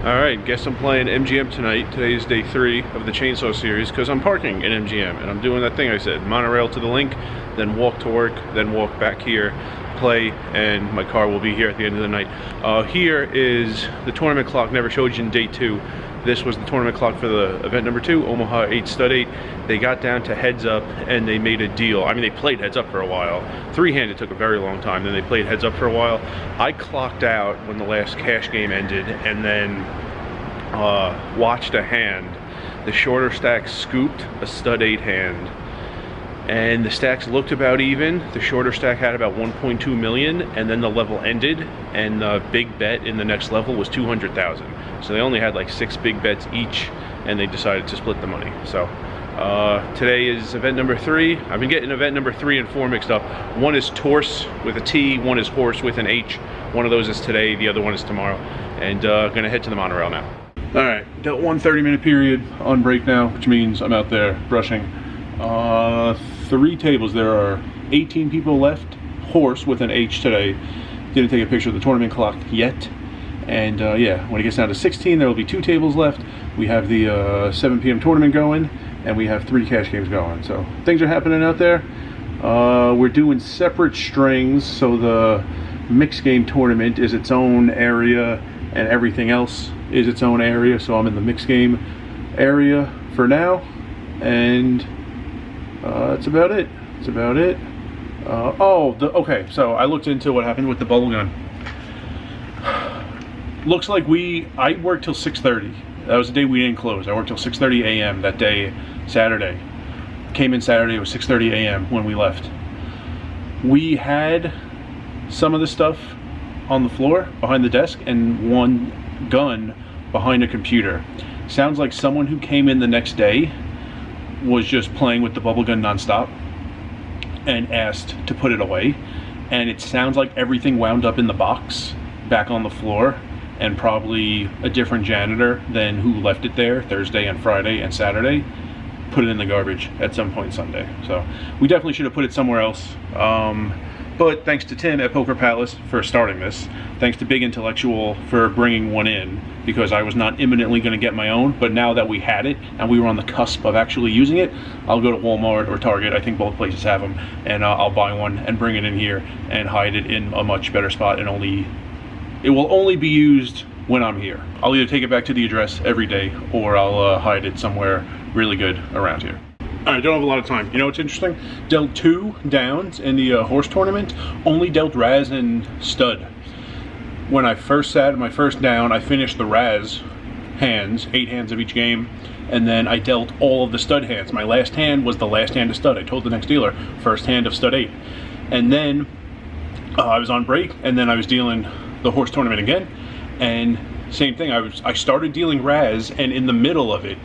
Alright, guess I'm playing MGM tonight. Today is day 3 of the Chainsaw series because I'm parking in MGM and I'm doing that thing I said. Monorail to the link, then walk to work, then walk back here, play, and my car will be here at the end of the night. Here is the tournament clock. Never showed you in day 2. This was the tournament clock for the event number 2, Omaha 8 Stud 8. They got down to heads up and they made a deal. I mean, they played heads up for a while. Three-handed took a very long time, then they played heads up for a while. I clocked out when the last cash game ended and then watched a hand. The shorter stack scooped a stud 8 hand. And the stacks looked about even. The shorter stack had about 1.2 million, and then the level ended, and the big bet in the next level was 200,000. So they only had like 6 big bets each, and they decided to split the money. So today is event number 3. I've been getting event number 3 and 4 mixed up. One is Torse with a T, one is Horse with an H. One of those is today, the other one is tomorrow. And gonna head to the monorail now. All right, dealt one 30-minute period on break now, which means I'm out there brushing. 3 tables. There are 18 people left. Horse with an H today. Didn't take a picture of the tournament clock yet. And yeah, when it gets down to 16, there will be 2 tables left. We have the 7 p.m. tournament going, and we have 3 cash games going. So things are happening out there. We're doing separate strings, so the mixed game tournament is its own area, and everything else is its own area. So I'm in the mixed game area for now, and that's about it. That's about it. Okay, so I looked into what happened with the bubble gun. Looks like I worked till 6:30. That was the day we didn't close. I worked till 6:30 a.m. that day, Saturday. Came in Saturday, it was 6:30 a.m. when we left. We had some of the stuff on the floor behind the desk and one gun behind a computer. Sounds like someone who came in the next day was just playing with the bubble gun nonstop and asked to put it away, and it sounds like everything wound up in the box back on the floor, and probably a different janitor than who left it there Thursday and Friday and Saturday put it in the garbage at some point Sunday. So we definitely should have put it somewhere else. But thanks to Tim at Poker Palace for starting this. Thanks to Big Intellectual for bringing one in, because I was not imminently going to get my own. But now that we had it and we were on the cusp of actually using it, I'll go to Walmart or Target. I think both places have them, and I'll buy one and bring it in here and hide it in a much better spot. And it will only be used when I'm here. I'll either take it back to the address every day, or I'll hide it somewhere really good around here. I don't have a lot of time. You know what's interesting? Dealt 2 downs in the horse tournament. Only dealt Raz and Stud. When I first sat my first down, I finished the Raz hands, 8 hands of each game, and then I dealt all of the Stud hands. My last hand was the last hand of Stud. I told the next dealer, first hand of Stud 8. And then I was on break, and then I was dealing the horse tournament again, and same thing. I started dealing Raz, and in the middle of it,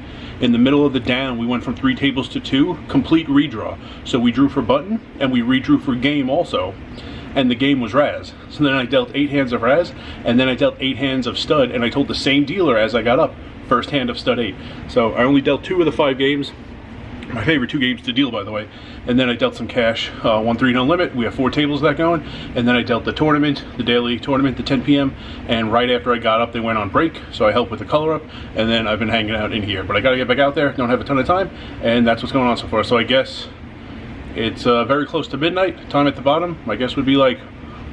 in the middle of the down, we went from 3 tables to 2, complete redraw. So we drew for button, and we redrew for game also, and the game was Raz. So then I dealt 8 hands of Raz, and then I dealt 8 hands of Stud, and I told the same dealer as I got up, first hand of Stud 8. So I only dealt 2 of the 5 games. My favorite 2 games to deal, by the way. And then I dealt some cash, 1-3 no limit. We have 4 tables of that going. And then I dealt the tournament, the daily tournament, the 10 p.m. And right after I got up, they went on break. So I helped with the color up. And then I've been hanging out in here. But I got to get back out there. Don't have a ton of time. And that's what's going on so far. So I guess it's very close to midnight. Time at the bottom, I guess, would be like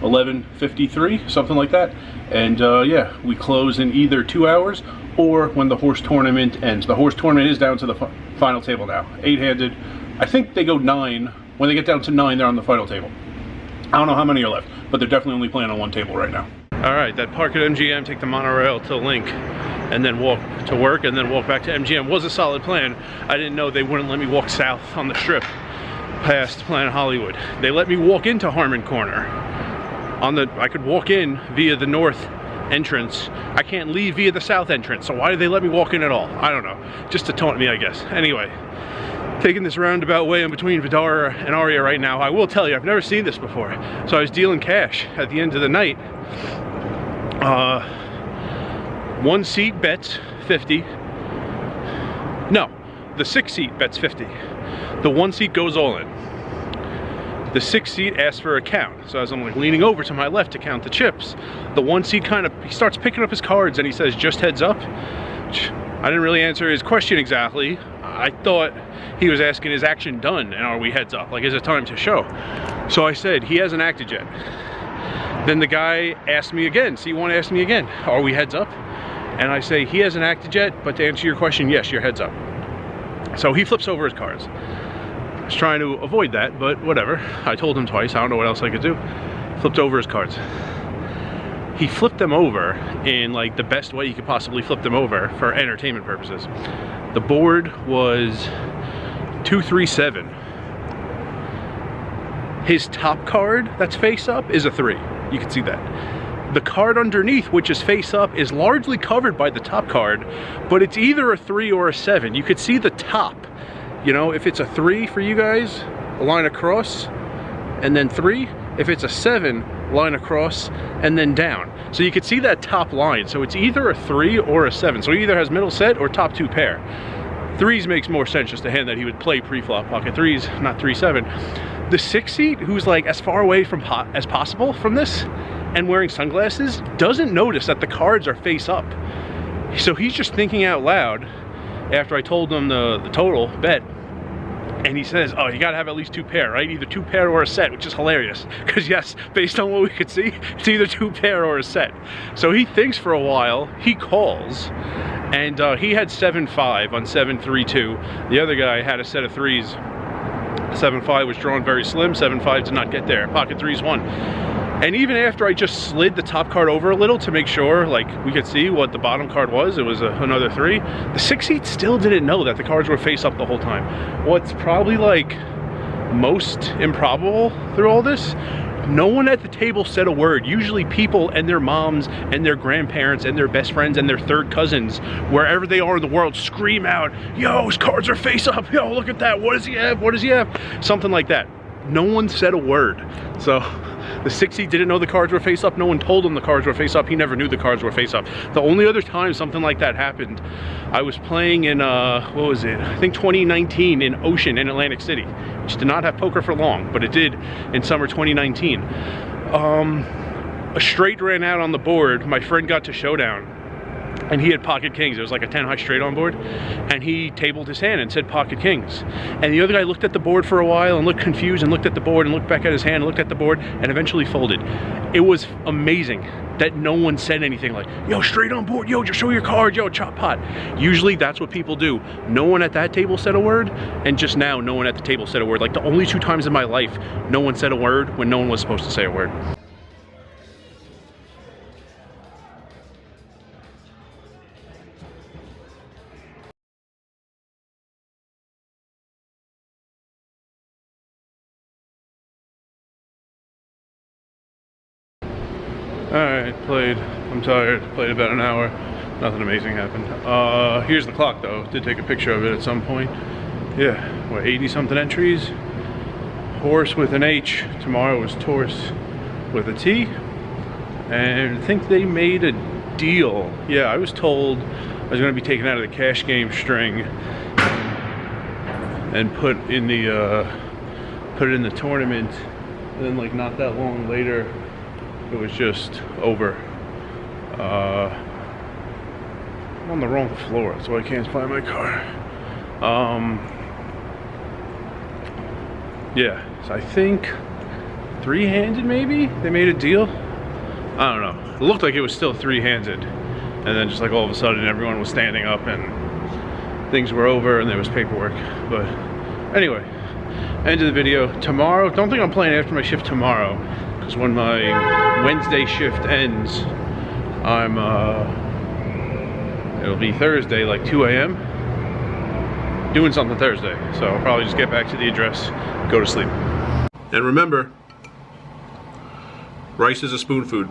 11:53, something like that. And yeah, we close in either 2 hours or when the horse tournament ends. The horse tournament is down to the final table now. 8-handed. I think they go 9. When they get down to 9, they're on the final table. I don't know how many are left, but they're definitely only playing on 1 table right now. All right, that park at MGM, take the monorail to Link, and then walk to work, and then walk back to MGM was a solid plan. I didn't know they wouldn't let me walk south on the strip past Planet Hollywood. They let me walk into Harmon Corner. I could walk in via the north entrance. I can't leave via the south entrance, so why did they let me walk in at all? I don't know. Just to taunt me, I guess. Anyway, taking this roundabout way in between Vidara and Aria right now. I will tell you, I've never seen this before. So I was dealing cash at the end of the night. 1 seat bets 50. No, the 6 seat bets 50. The 1 seat goes all in. The 6th seat asked for a count. So as I'm like leaning over to my left to count the chips, the 1 seat he starts picking up his cards and he says, "Just heads up." I didn't really answer his question exactly. I thought he was asking, is action done and are we heads up? Like, is it time to show? So I said, he hasn't acted yet. Then the guy asked me again, C1 asked me again, are we heads up? And I say, he hasn't acted yet, but to answer your question, yes, you're heads up. So he flips over his cards. I was trying to avoid that, but whatever. I told him twice, I don't know what else I could do. Flipped over his cards. He flipped them over in like the best way you could possibly flip them over for entertainment purposes. The board was 2-3-7. His top card that's face up is a 3. You can see that. The card underneath, which is face up, is largely covered by the top card, but it's either a 3 or a 7. You could see the top. You know, if it's a 3 for you guys, a line across, and then 3. If it's a 7, line across, and then down. So you could see that top line. So it's either a 3 or a 7. So he either has middle set or top 2 pair. 3s makes more sense, just a hand that he would play pre-flop. Pocket 3s, not 3-7. The 6th seat, who's like as far away from as possible from this, and wearing sunglasses, doesn't notice that the cards are face up. So he's just thinking out loud after I told him the total bet. And he says, oh, you gotta have at least 2 pair, right? Either 2 pair or a set, which is hilarious. Because yes, based on what we could see, it's either 2 pair or a set. So he thinks for a while, he calls, and he had 7-5 on 7-3-2. The other guy had a set of 3s. 7-5 was drawn very slim, 7-5 did not get there. Pocket 3s won. And even after I just slid the top card over a little to make sure, like, we could see what the bottom card was, it was another 3, the 6th seat still didn't know that the cards were face up the whole time. What's probably, like, most improbable through all this, no one at the table said a word. Usually people and their moms and their grandparents and their best friends and their third cousins, wherever they are in the world, scream out, yo, his cards are face up, yo, look at that, what does he have, what does he have? Something like that. No one said a word. So the 6th seat didn't know the cards were face up. No one told him the cards were face up. He never knew the cards were face up. The only other time something like that happened, I was playing in, what was it? I think 2019 in Ocean in Atlantic City, which did not have poker for long, but it did in summer 2019. A straight ran out on the board. My friend got to showdown, and he had pocket kings. It was like a 10 high straight on board, and he tabled his hand and said pocket kings. And the other guy looked at the board for a while and looked confused and looked at the board and looked back at his hand and looked at the board and eventually folded. It was amazing that no one said anything like, yo, straight on board, yo, just show your card, yo, chop pot. Usually that's what people do. No one at that table said a word, and just now no one at the table said a word. Like the only 2 times in my life no one said a word when no one was supposed to say a word. Alright, played. I'm tired. Played about an hour. Nothing amazing happened. Here's the clock though. Did take a picture of it at some point. Yeah, what, 80 something entries? Horse with an H. Tomorrow was Torse with a T. And I think they made a deal. Yeah, I was told I was going to be taken out of the cash game string and put in the put it in the tournament. And then like not that long later, it was just over. I'm on the wrong floor, so I can't find my car. Yeah, so I think 3-handed maybe? They made a deal? I don't know. It looked like it was still 3-handed. And then just like all of a sudden everyone was standing up and things were over and there was paperwork. But anyway, end of the video. Tomorrow, don't think I'm playing after my shift tomorrow, because when my Wednesday shift ends, it'll be Thursday, like 2 a.m. doing something Thursday. So I'll probably just get back to the address, go to sleep. And remember, rice is a spoon food.